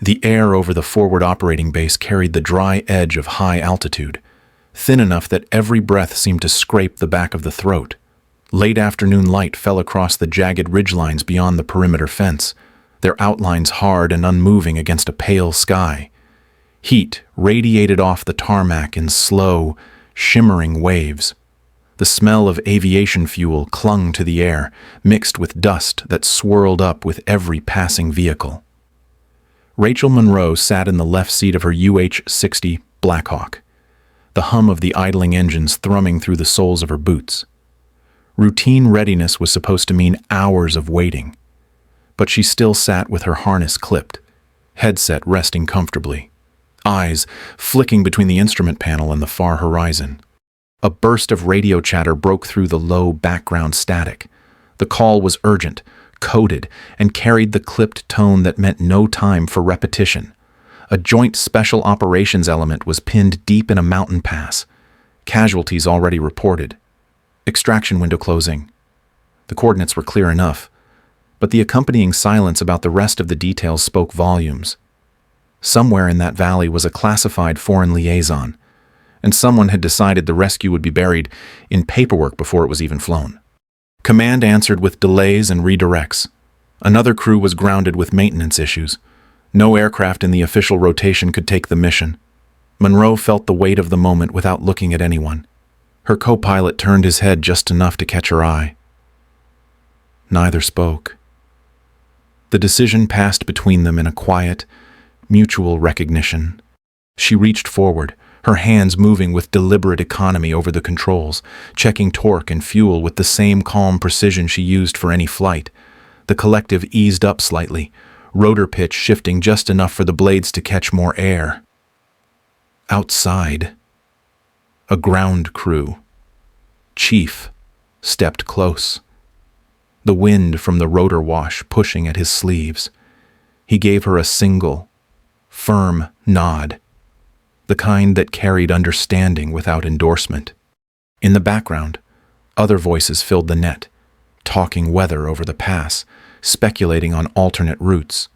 The air over the forward operating base carried the dry edge of high altitude, thin enough that every breath seemed to scrape the back of the throat. Late afternoon light fell across the jagged ridgelines beyond the perimeter fence, their outlines hard and unmoving against a pale sky. Heat radiated off the tarmac in slow, shimmering waves. The smell of aviation fuel clung to the air, mixed with dust that swirled up with every passing vehicle. Rachel Monroe sat in the left seat of her UH-60 Blackhawk, the hum of the idling engines thrumming through the soles of her boots. Routine readiness was supposed to mean hours of waiting, but she still sat with her harness clipped, headset resting comfortably, eyes flicking between the instrument panel and the far horizon. A burst of radio chatter broke through the low background static. The call was urgent, coded, and carried the clipped tone that meant no time for repetition. A joint special operations element was pinned deep in a mountain pass. Casualties already reported. Extraction window closing. The coordinates were clear enough, but the accompanying silence about the rest of the details spoke volumes. Somewhere in that valley was a classified foreign liaison, and someone had decided the rescue would be buried in paperwork before it was even flown. Command answered with delays and redirects. Another crew was grounded with maintenance issues. No aircraft in the official rotation could take the mission. Monroe felt the weight of the moment without looking at anyone. Her co-pilot turned his head just enough to catch her eye. Neither spoke. The decision passed between them in a quiet, mutual recognition. She reached forward, her hands moving with deliberate economy over the controls, checking torque and fuel with the same calm precision she used for any flight. The collective eased up slightly, rotor pitch shifting just enough for the blades to catch more air. Outside, a ground crew. Chief stepped close, the wind from the rotor wash pushing at his sleeves. He gave her a single, firm nod, the kind that carried understanding without endorsement. In the background, other voices filled the net, talking weather over the pass, speculating on alternate routes.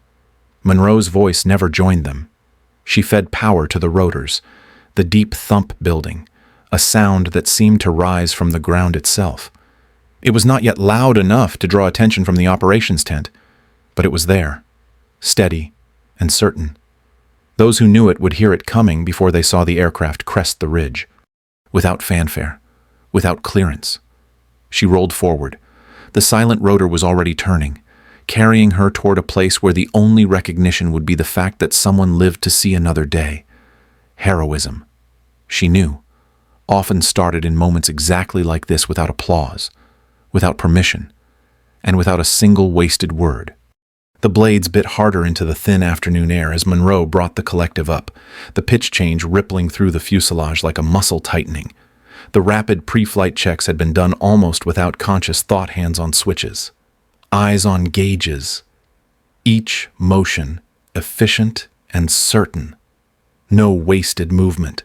Monroe's voice never joined them. She fed power to the rotors, the deep thump building, a sound that seemed to rise from the ground itself. It was not yet loud enough to draw attention from the operations tent, but it was there, steady and certain. Those who knew it would hear it coming before they saw the aircraft crest the ridge. Without fanfare, without clearance. She rolled forward. The silent rotor was already turning, carrying her toward a place where the only recognition would be the fact that someone lived to see another day. Heroism, she knew, often started in moments exactly like this, without applause, without permission, and without a single wasted word. The blades bit harder into the thin afternoon air as Monroe brought the collective up, the pitch change rippling through the fuselage like a muscle tightening. The rapid pre-flight checks had been done almost without conscious thought, hands on switches, eyes on gauges. Each motion efficient and certain. No wasted movement.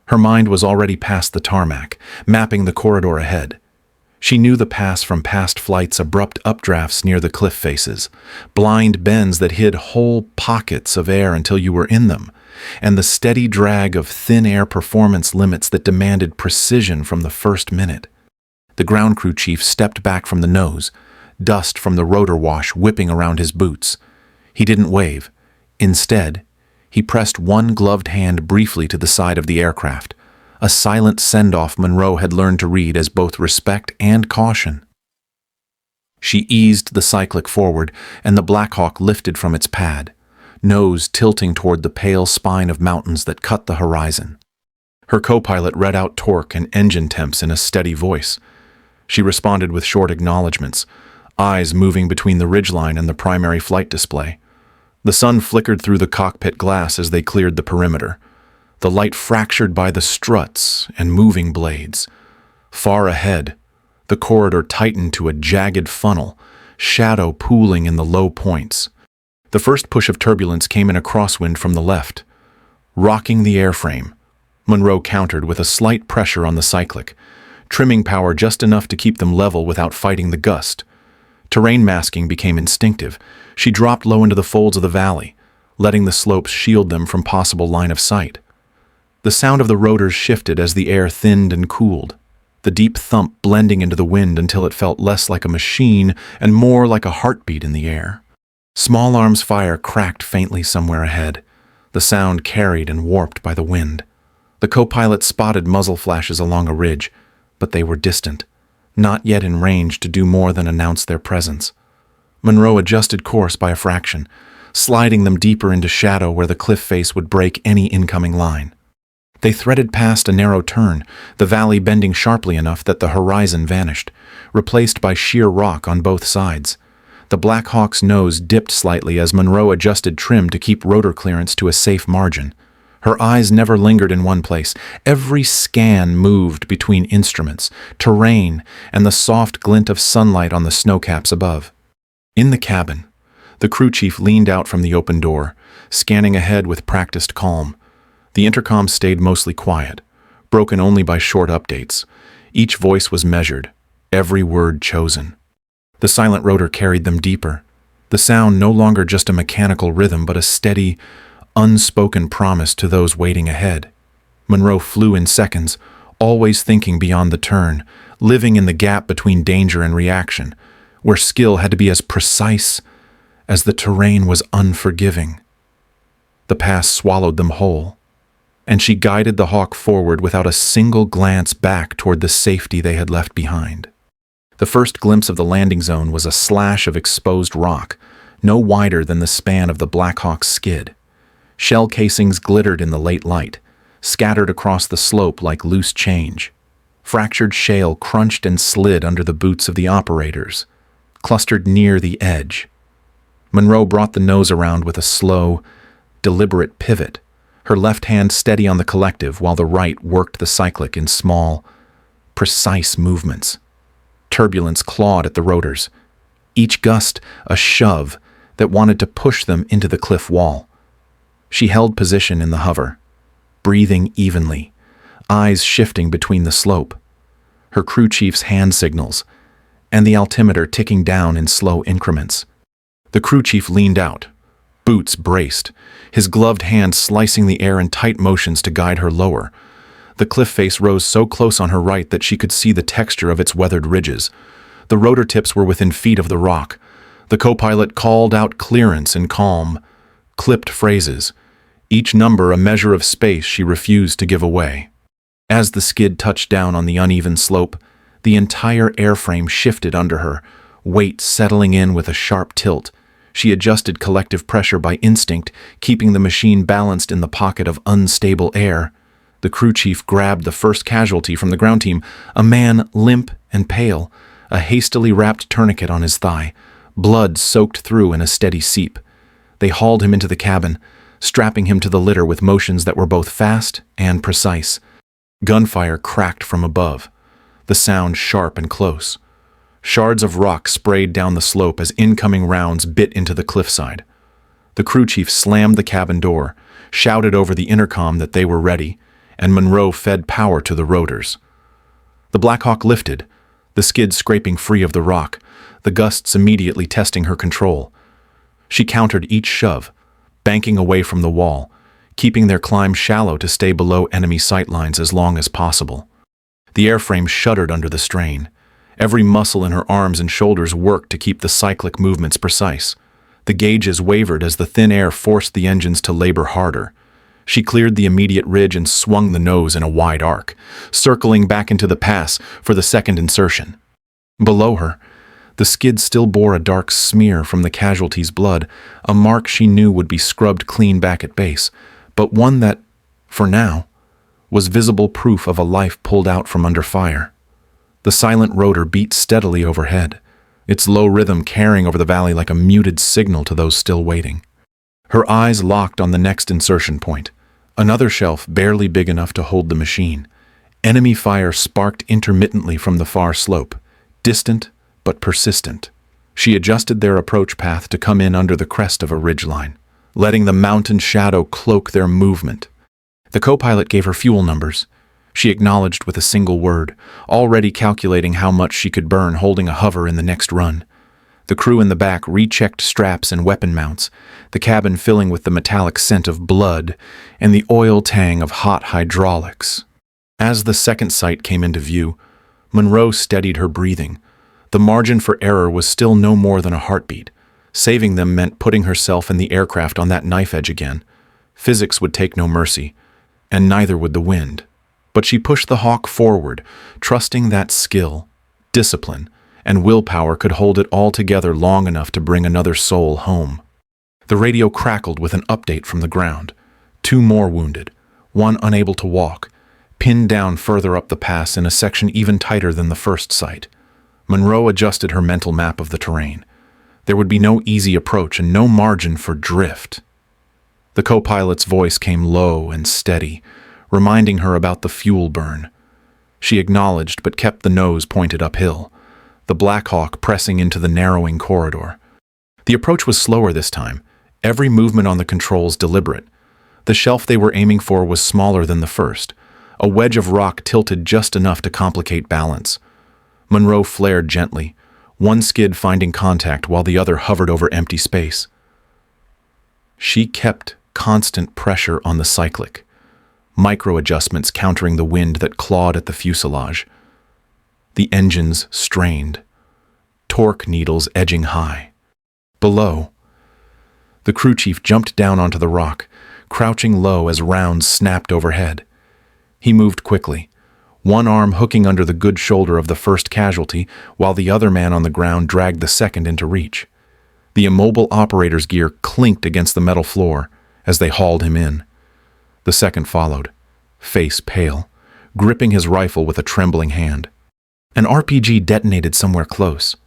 Her mind was already past the tarmac, mapping the corridor ahead. She knew the pass from past flights, abrupt updrafts near the cliff faces, blind bends that hid whole pockets of air until you were in them, and the steady drag of thin air performance limits that demanded precision from the first minute. The ground crew chief stepped back from the nose, dust from the rotor wash whipping around his boots. He didn't wave. Instead, he pressed one gloved hand briefly to the side of the aircraft, a silent send-off Monroe had learned to read as both respect and caution. She eased the cyclic forward, and the Blackhawk lifted from its pad, nose tilting toward the pale spine of mountains that cut the horizon. Her co-pilot read out torque and engine temps in a steady voice. She responded with short acknowledgments, eyes moving between the ridgeline and the primary flight display. The sun flickered through the cockpit glass as they cleared the perimeter, the light fractured by the struts and moving blades. Far ahead, the corridor tightened to a jagged funnel, shadow pooling in the low points. The first push of turbulence came in a crosswind from the left, rocking the airframe. Monroe countered with a slight pressure on the cyclic, trimming power just enough to keep them level without fighting the gust. Terrain masking became instinctive. She dropped low into the folds of the valley, letting the slopes shield them from possible line of sight. The sound of the rotors shifted as the air thinned and cooled, the deep thump blending into the wind until it felt less like a machine and more like a heartbeat in the air. Small Arm's fire cracked faintly somewhere ahead, the sound carried and warped by the wind. The co-pilot spotted muzzle flashes along a ridge, but they were distant, not yet in range to do more than announce their presence. Monroe adjusted course by a fraction, sliding them deeper into shadow where the cliff face would break any incoming line. They threaded past a narrow turn, the valley bending sharply enough that the horizon vanished, replaced by sheer rock on both sides. The Black Hawk's nose dipped slightly as Monroe adjusted trim to keep rotor clearance to a safe margin. Her eyes never lingered in one place. Every scan moved between instruments, terrain, and the soft glint of sunlight on the snowcaps above. In the cabin, the crew chief leaned out from the open door, scanning ahead with practiced calm. The intercom stayed mostly quiet, broken only by short updates. Each voice was measured, every word chosen. The silent rotor carried them deeper, the sound no longer just a mechanical rhythm but a steady, unspoken promise to those waiting ahead. Monroe flew in seconds, always thinking beyond the turn, living in the gap between danger and reaction, where skill had to be as precise as the terrain was unforgiving. The pass swallowed them whole, and she guided the Hawk forward without a single glance back toward the safety they had left behind. The first glimpse of the landing zone was a slash of exposed rock, no wider than the span of the Black Hawk's skid. Shell casings glittered in the late light, scattered across the slope like loose change. Fractured shale crunched and slid under the boots of the operators, clustered near the edge. Monroe brought the nose around with a slow, deliberate pivot, her left hand steady on the collective while the right worked the cyclic in small, precise movements. Turbulence clawed at the rotors, each gust a shove that wanted to push them into the cliff wall. She held position in the hover, breathing evenly, eyes shifting between the slope, her crew chief's hand signals, and the altimeter ticking down in slow increments. The crew chief leaned out, boots braced, his gloved hand slicing the air in tight motions to guide her lower. The cliff face rose so close on her right that she could see the texture of its weathered ridges. The rotor tips were within feet of the rock. The co-pilot called out clearance in calm, clipped phrases, each number a measure of space she refused to give away. As the skid touched down on the uneven slope, the entire airframe shifted under her, weight settling in with a sharp tilt. She adjusted collective pressure by instinct, keeping the machine balanced in the pocket of unstable air. The crew chief grabbed the first casualty from the ground team, a man limp and pale, a hastily wrapped tourniquet on his thigh, blood soaked through in a steady seep. They hauled him into the cabin, strapping him to the litter with motions that were both fast and precise. Gunfire cracked from above, the sound sharp and close. Shards of rock sprayed down the slope as incoming rounds bit into the cliffside. The crew chief slammed the cabin door, shouted over the intercom that they were ready, and Monroe fed power to the rotors. The Black Hawk lifted, the skid scraping free of the rock, the gusts immediately testing her control. She countered each shove, banking away from the wall, keeping their climb shallow to stay below enemy sightlines as long as possible. The airframe shuddered under the strain. Every muscle in her arms and shoulders worked to keep the cyclic movements precise. The gauges wavered as the thin air forced the engines to labor harder. She cleared the immediate ridge and swung the nose in a wide arc, circling back into the pass for the second insertion. Below her, the skid still bore a dark smear from the casualty's blood, a mark she knew would be scrubbed clean back at base, but one that, for now, was visible proof of a life pulled out from under fire. The silent rotor beat steadily overhead, its low rhythm carrying over the valley like a muted signal to those still waiting. Her eyes locked on the next insertion point, another shelf barely big enough to hold the machine. Enemy fire sparked intermittently from the far slope, distant but persistent. She adjusted their approach path to come in under the crest of a ridgeline, letting the mountain shadow cloak their movement. The co-pilot gave her fuel numbers. She acknowledged with a single word, already calculating how much she could burn holding a hover in the next run. The crew in the back rechecked straps and weapon mounts, the cabin filling with the metallic scent of blood and the oil tang of hot hydraulics. As the second sight came into view, Monroe steadied her breathing. The margin for error was still no more than a heartbeat. Saving them meant putting herself and the aircraft on that knife edge again. Physics would take no mercy, and neither would the wind. But she pushed the Hawk forward, trusting that skill, discipline, and willpower could hold it all together long enough to bring another soul home. The radio crackled with an update from the ground. 2 more wounded, 1 unable to walk, pinned down further up the pass in a section even tighter than the first sight. Monroe adjusted her mental map of the terrain. There would be no easy approach and no margin for drift. The co-pilot's voice came low and steady, reminding her about the fuel burn. She acknowledged but kept the nose pointed uphill, the Black Hawk pressing into the narrowing corridor. The approach was slower this time, every movement on the controls deliberate. The shelf they were aiming for was smaller than the first, a wedge of rock tilted just enough to complicate balance. Monroe flared gently, one skid finding contact while the other hovered over empty space. She kept constant pressure on the cyclic, micro-adjustments countering the wind that clawed at the fuselage. The engines strained, torque needles edging high. Below, the crew chief jumped down onto the rock, crouching low as rounds snapped overhead. He moved quickly, one arm hooking under the good shoulder of the first casualty, while the other man on the ground dragged the second into reach. The immobile operator's gear clinked against the metal floor as they hauled him in. The second followed, face pale, gripping his rifle with a trembling hand. An RPG detonated somewhere close,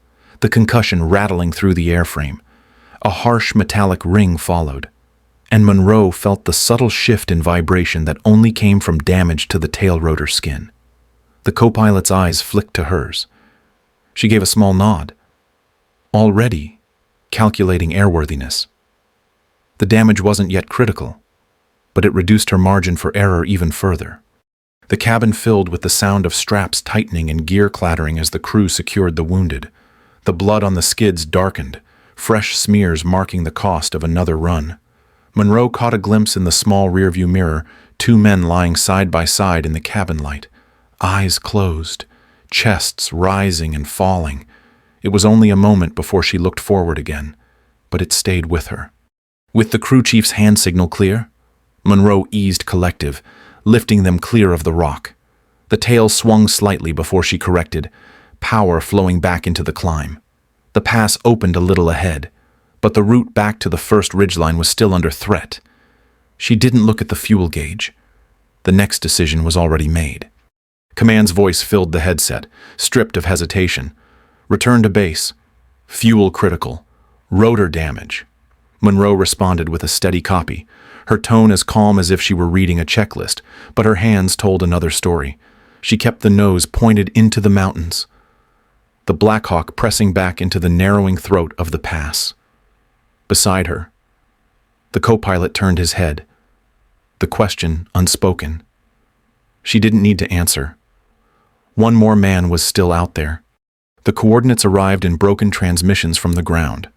the concussion rattling through the airframe. A harsh metallic ring followed, and Monroe felt the subtle shift in vibration that only came from damage to the tail rotor skin. The co-pilot's eyes flicked to hers. She gave a small nod, already calculating airworthiness. The damage wasn't yet critical, but it reduced her margin for error even further. The cabin filled with the sound of straps tightening and gear clattering as the crew secured the wounded. The blood on the skids darkened, fresh smears marking the cost of another run. Monroe caught a glimpse in the small rearview mirror, 2 men lying side by side in the cabin light, eyes closed, chests rising and falling. It was only a moment before she looked forward again, but it stayed with her. With the crew chief's hand signal clear, Monroe eased collective, lifting them clear of the rock. The tail swung slightly before she corrected, power flowing back into the climb. The pass opened a little ahead, but the route back to the first ridgeline was still under threat. She didn't look at the fuel gauge. The next decision was already made. Command's voice filled the headset, stripped of hesitation. Return to base. Fuel critical. Rotor damage. Monroe responded with a steady copy, her tone as calm as if she were reading a checklist, but her hands told another story. She kept the nose pointed into the mountains, the Black Hawk pressing back into the narrowing throat of the pass. Beside her, the co-pilot turned his head, the question unspoken. She didn't need to answer. One more man was still out there. The coordinates arrived in broken transmissions from the ground.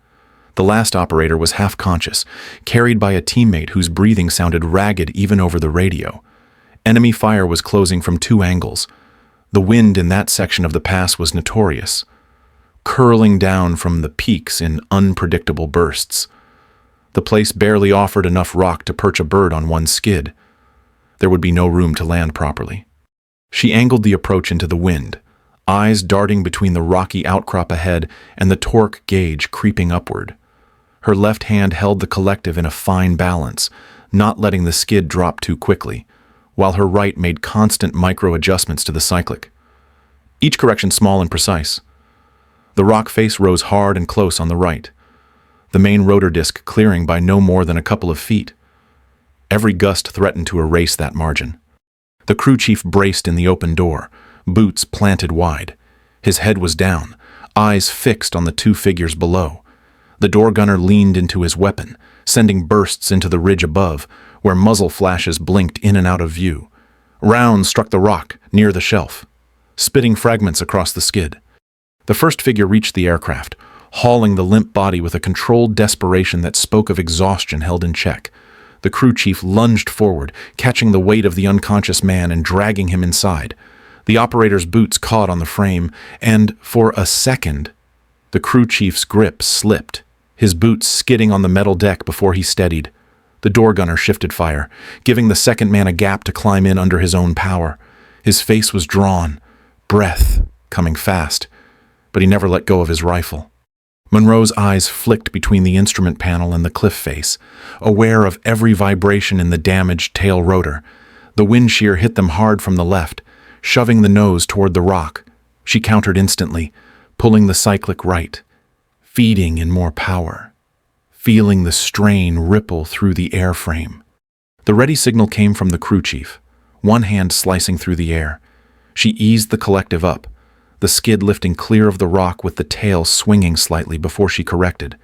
The last operator was half-conscious, carried by a teammate whose breathing sounded ragged even over the radio. Enemy fire was closing from 2 angles. The wind in that section of the pass was notorious, curling down from the peaks in unpredictable bursts. The place barely offered enough rock to perch a bird on one skid. There would be no room to land properly. She angled the approach into the wind, eyes darting between the rocky outcrop ahead and the torque gauge creeping upward. Her left hand held the collective in a fine balance, not letting the skid drop too quickly, while her right made constant micro-adjustments to the cyclic. Each correction small and precise. The rock face rose hard and close on the right, the main rotor disc clearing by no more than a couple of feet. Every gust threatened to erase that margin. The crew chief braced in the open door, boots planted wide. His head was down, eyes fixed on the 2 figures below. The door gunner leaned into his weapon, sending bursts into the ridge above, where muzzle flashes blinked in and out of view. Rounds struck the rock near the shelf, spitting fragments across the skid. The first figure reached the aircraft, hauling the limp body with a controlled desperation that spoke of exhaustion held in check. The crew chief lunged forward, catching the weight of the unconscious man and dragging him inside. The operator's boots caught on the frame, and, for a second, the crew chief's grip slipped, his boots skidding on the metal deck before he steadied. The door gunner shifted fire, giving the second man a gap to climb in under his own power. His face was drawn, breath coming fast, but he never let go of his rifle. Monroe's eyes flicked between the instrument panel and the cliff face, aware of every vibration in the damaged tail rotor. The wind shear hit them hard from the left, shoving the nose toward the rock. She countered instantly, pulling the cyclic right, feeding in more power, feeling the strain ripple through the airframe. The ready signal came from the crew chief, one hand slicing through the air. She eased the collective up, the skid lifting clear of the rock with the tail swinging slightly before she corrected.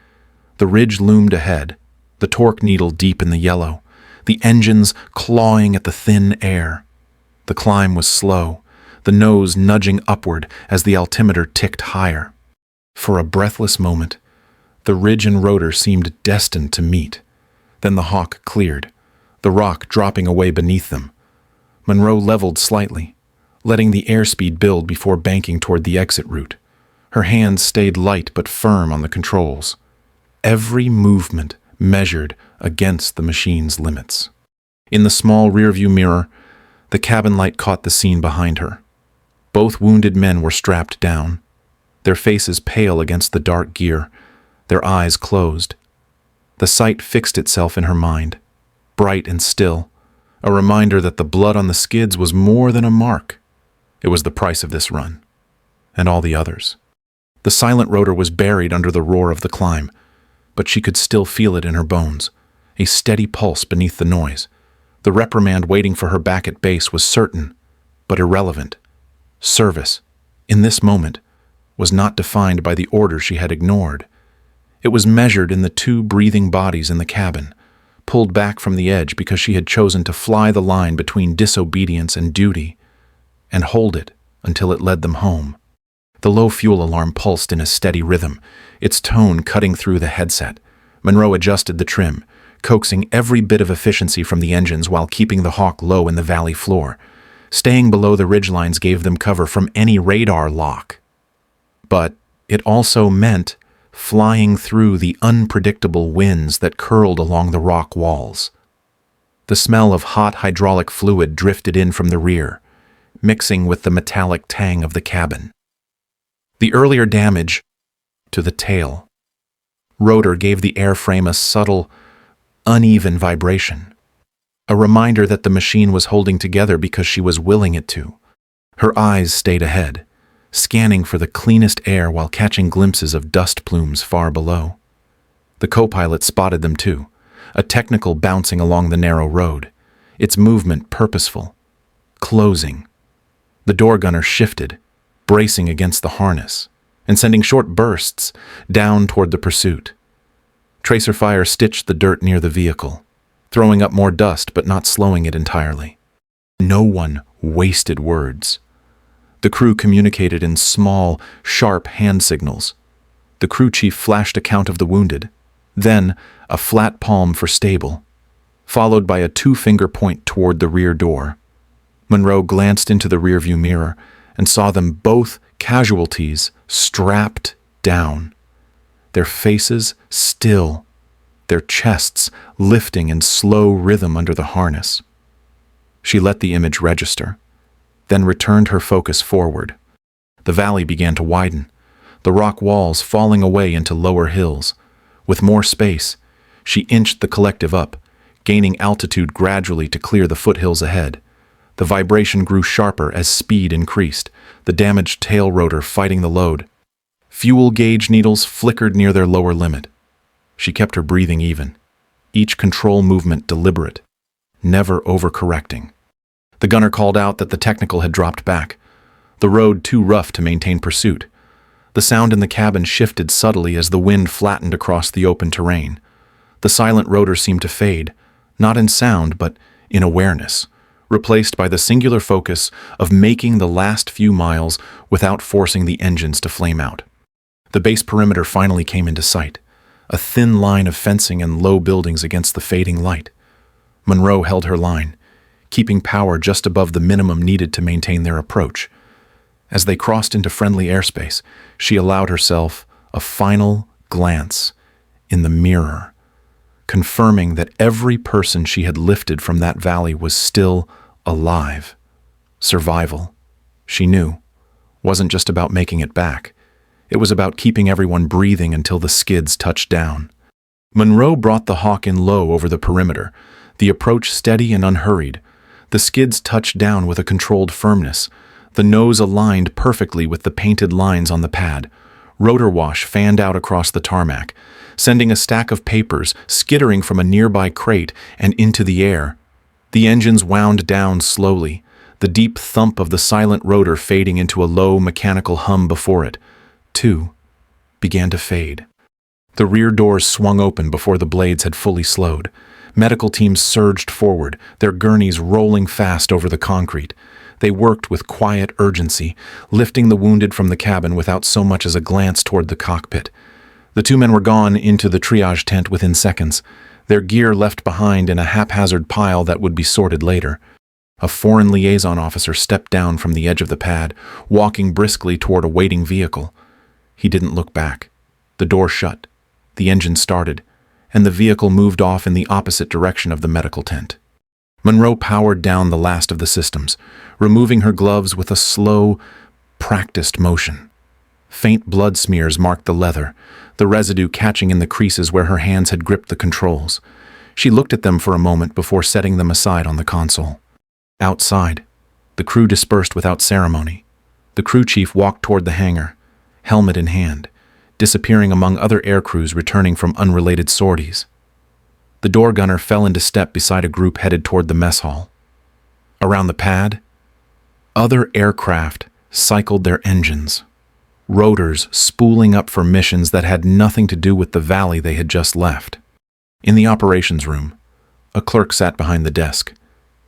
The ridge loomed ahead, the torque needle deep in the yellow, the engines clawing at the thin air. The climb was slow, the nose nudging upward as the altimeter ticked higher. For a breathless moment, the ridge and rotor seemed destined to meet. Then the hawk cleared, the rock dropping away beneath them. Monroe leveled slightly, letting the airspeed build before banking toward the exit route. Her hands stayed light but firm on the controls. Every movement measured against the machine's limits. In the small rearview mirror, the cabin light caught the scene behind her. Both wounded men were strapped down, their faces pale against the dark gear, their eyes closed. The sight fixed itself in her mind, bright and still, a reminder that the blood on the skids was more than a mark. It was the price of this run, and all the others. The silent rotor was buried under the roar of the climb, but she could still feel it in her bones, a steady pulse beneath the noise. The reprimand waiting for her back at base was certain, but irrelevant. Service, in this moment, was not defined by the order she had ignored. It was measured in the two breathing bodies in the cabin, pulled back from the edge because she had chosen to fly the line between disobedience and duty, and hold it until it led them home. The low fuel alarm pulsed in a steady rhythm, its tone cutting through the headset. Monroe adjusted the trim, coaxing every bit of efficiency from the engines while keeping the hawk low in the valley floor. Staying below the ridgelines gave them cover from any radar lock. But it also meant flying through the unpredictable winds that curled along the rock walls. The smell of hot hydraulic fluid drifted in from the rear, mixing with the metallic tang of the cabin. The earlier damage to the tail rotor gave the airframe a subtle, uneven vibration, a reminder that the machine was holding together because she was willing it to. Her eyes stayed ahead, scanning for the cleanest air while catching glimpses of dust plumes far below. The co-pilot spotted them too, a technical bouncing along the narrow road, its movement purposeful, closing. The door gunner shifted, bracing against the harness, and sending short bursts down toward the pursuit. Tracer fire stitched the dirt near the vehicle, throwing up more dust but not slowing it entirely. No one wasted words. The crew communicated in small, sharp hand signals. The crew chief flashed a count of the wounded, then a flat palm for stable, followed by a two-finger point toward the rear door. Monroe glanced into the rearview mirror and saw them both casualties strapped down, their faces still, their chests lifting in slow rhythm under the harness. She let the image register, then returned her focus forward. The valley began to widen, the rock walls falling away into lower hills. With more space, she inched the collective up, gaining altitude gradually to clear the foothills ahead. The vibration grew sharper as speed increased, the damaged tail rotor fighting the load. Fuel gauge needles flickered near their lower limit. She kept her breathing even, each control movement deliberate, never overcorrecting. The gunner called out that the technical had dropped back, the road too rough to maintain pursuit. The sound in the cabin shifted subtly as the wind flattened across the open terrain. The silent rotor seemed to fade, not in sound but in awareness, replaced by the singular focus of making the last few miles without forcing the engines to flame out. The base perimeter finally came into sight, a thin line of fencing and low buildings against the fading light. Monroe held her line, keeping power just above the minimum needed to maintain their approach. As they crossed into friendly airspace, she allowed herself a final glance in the mirror, confirming that every person she had lifted from that valley was still alive. Survival, she knew, wasn't just about making it back. It was about keeping everyone breathing until the skids touched down. Monroe brought the Hawk in low over the perimeter, the approach steady and unhurried. The skids touched down with a controlled firmness, the nose aligned perfectly with the painted lines on the pad. Rotor wash fanned out across the tarmac, sending a stack of papers skittering from a nearby crate and into the air. The engines wound down slowly, the deep thump of the silent rotor fading into a low mechanical hum before it, too, began to fade. The rear doors swung open before the blades had fully slowed. Medical teams surged forward, their gurneys rolling fast over the concrete. They worked with quiet urgency, lifting the wounded from the cabin without so much as a glance toward the cockpit. The two men were gone into the triage tent within seconds, their gear left behind in a haphazard pile that would be sorted later. A foreign liaison officer stepped down from the edge of the pad, walking briskly toward a waiting vehicle. He didn't look back. The door shut, the engine started, and the vehicle moved off in the opposite direction of the medical tent. Monroe powered down the last of the systems, removing her gloves with a slow, practiced motion. Faint blood smears marked the leather, the residue catching in the creases where her hands had gripped the controls. She looked at them for a moment before setting them aside on the console. Outside, the crew dispersed without ceremony. The crew chief walked toward the hangar, helmet in hand, disappearing among other air crews returning from unrelated sorties. The door gunner fell into step beside a group headed toward the mess hall. Around the pad, other aircraft cycled their engines, rotors spooling up for missions that had nothing to do with the valley they had just left. In the operations room, a clerk sat behind the desk,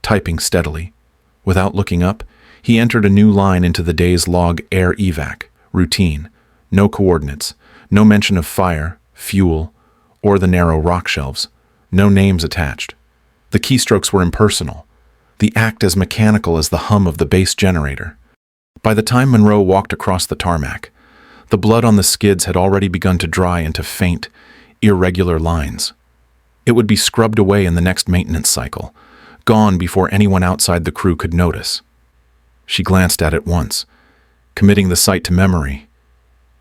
typing steadily. Without looking up, he entered a new line into the day's log: air evac, routine, no coordinates, no mention of fire, fuel, or the narrow rock shelves, no names attached. The keystrokes were impersonal, the act as mechanical as the hum of the base generator. By the time Monroe walked across the tarmac, the blood on the skids had already begun to dry into faint, irregular lines. It would be scrubbed away in the next maintenance cycle, gone before anyone outside the crew could notice. She glanced at it once, committing the sight to memory,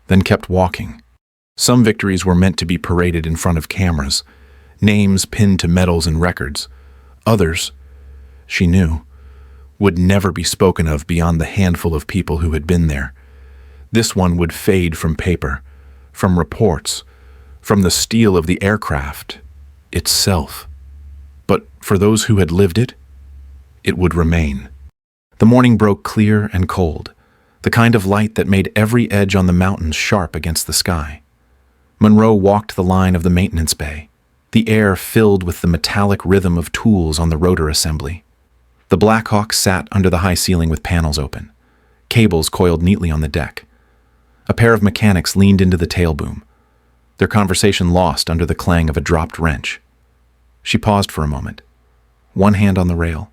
then kept walking. Some victories were meant to be paraded in front of cameras, names pinned to medals and records. Others, she knew, would never be spoken of beyond the handful of people who had been there. This one would fade from paper, from reports, from the steel of the aircraft itself. But for those who had lived it, it would remain. The morning broke clear and cold, the kind of light that made every edge on the mountains sharp against the sky. Monroe walked the line of the maintenance bay, the air filled with the metallic rhythm of tools on the rotor assembly. The Black Hawk sat under the high ceiling with panels open, cables coiled neatly on the deck. A pair of mechanics leaned into the tail boom, their conversation lost under the clang of a dropped wrench. She paused for a moment, one hand on the rail,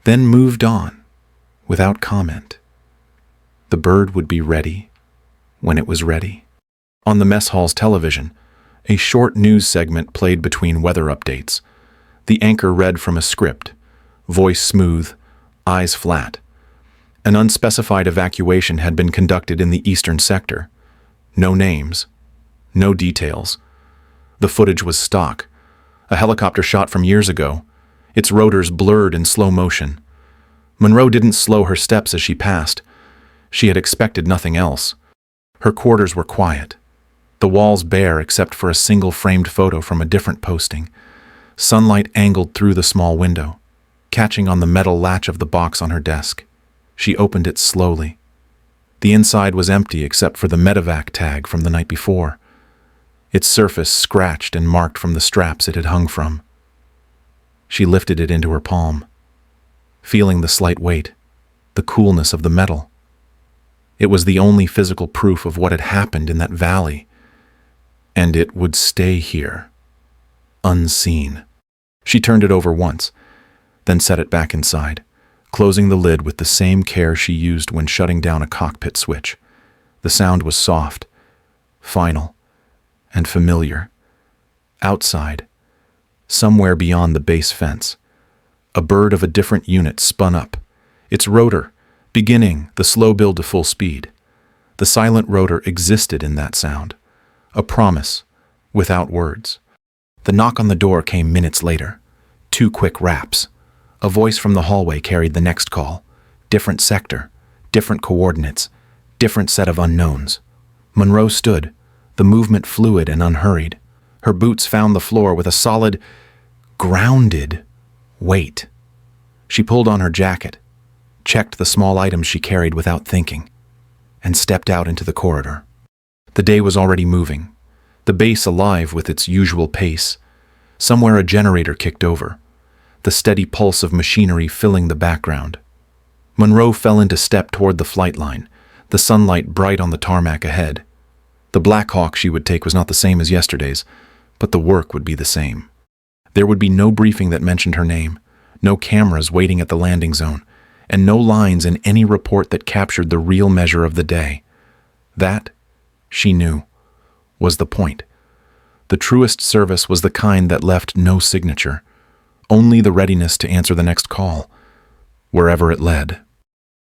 then moved on, without comment. The bird would be ready when it was ready. On the mess hall's television, a short news segment played between weather updates. The anchor read from a script, voice smooth, eyes flat. An unspecified evacuation had been conducted in the eastern sector. No names, no details. The footage was stock, a helicopter shot from years ago, its rotors blurred in slow motion. Monroe didn't slow her steps as she passed. She had expected nothing else. Her quarters were quiet, the walls bare except for a single framed photo from a different posting. Sunlight angled through the small window, catching on the metal latch of the box on her desk. She opened it slowly. The inside was empty except for the medevac tag from the night before, its surface scratched and marked from the straps it had hung from. She lifted it into her palm, feeling the slight weight, the coolness of the metal. It was the only physical proof of what had happened in that valley. And it would stay here, unseen. She turned it over once, then set it back inside, closing the lid with the same care she used when shutting down a cockpit switch. The sound was soft, final, and familiar. Outside, somewhere beyond the base fence, a bird of a different unit spun up, its rotor beginning the slow build to full speed. The silent rotor existed in that sound, a promise without words. The knock on the door came minutes later. 2 quick raps. A voice from the hallway carried the next call. Different sector, different coordinates, different set of unknowns. Monroe stood, the movement fluid and unhurried. Her boots found the floor with a solid, grounded weight. She pulled on her jacket, checked the small items she carried without thinking, and stepped out into the corridor. The day was already moving, the base alive with its usual pace. Somewhere a generator kicked over, the steady pulse of machinery filling the background. Monroe fell into step toward the flight line, the sunlight bright on the tarmac ahead. The Black Hawk she would take was not the same as yesterday's, but the work would be the same. There would be no briefing that mentioned her name, no cameras waiting at the landing zone, and no lines in any report that captured the real measure of the day. That, she knew, was the point. The truest service was the kind that left no signature, only the readiness to answer the next call, wherever it led.